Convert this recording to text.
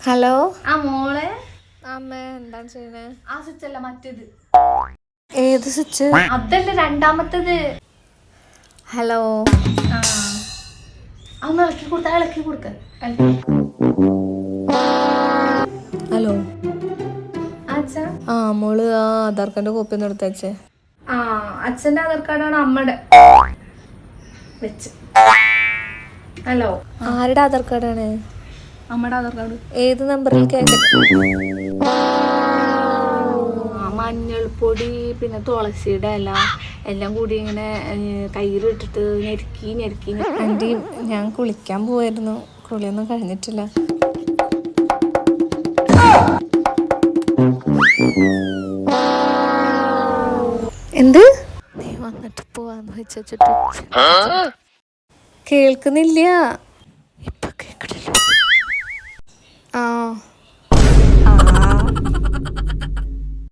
Hello ആ മോളെ അമ്മ എന്താണ് ചെയ്യണേ? ആ സ്വിച്ച് അല്ല മറ്റേത്. ഏത് സ്വിച്ച്? അതല്ല രണ്ടാമത്തത്. ഹലോ ആ അന്ന് ഇളക്കി കൊടുക്ക. ഹലോ അച്ഛാ ആ മോള് ആ ആധാർ കാർഡിന്റെ കോപ്പി ഒന്ന് എടുത്തയച്ചേ. ആ അച്ഛന്റെ ആധാർ കാർഡാണ് അമ്മയുടെ വെച്ച്. ഹലോ ആരുടെ ആധാർ കാർഡാണ്? അമ്മയുടെ ആധാർ കാർഡ്. ഏത് നമ്പറിൽ മഞ്ഞൾപ്പൊടി പിന്നെ തുളസിയുടെ ഇല എല്ലാം കൂടി ഇങ്ങനെ കയ്യിലിട്ടിട്ട് ഞെരുക്കി. ആൻറ്റി ഞാൻ കുളിക്കാൻ പോവായിരുന്നു, കുളിയൊന്നും കഴിഞ്ഞിട്ടില്ല. എന്ത്? നീ വന്നിട്ട് പോവാന്ന് വെച്ചിട്ട് കേൾക്കുന്നില്ല.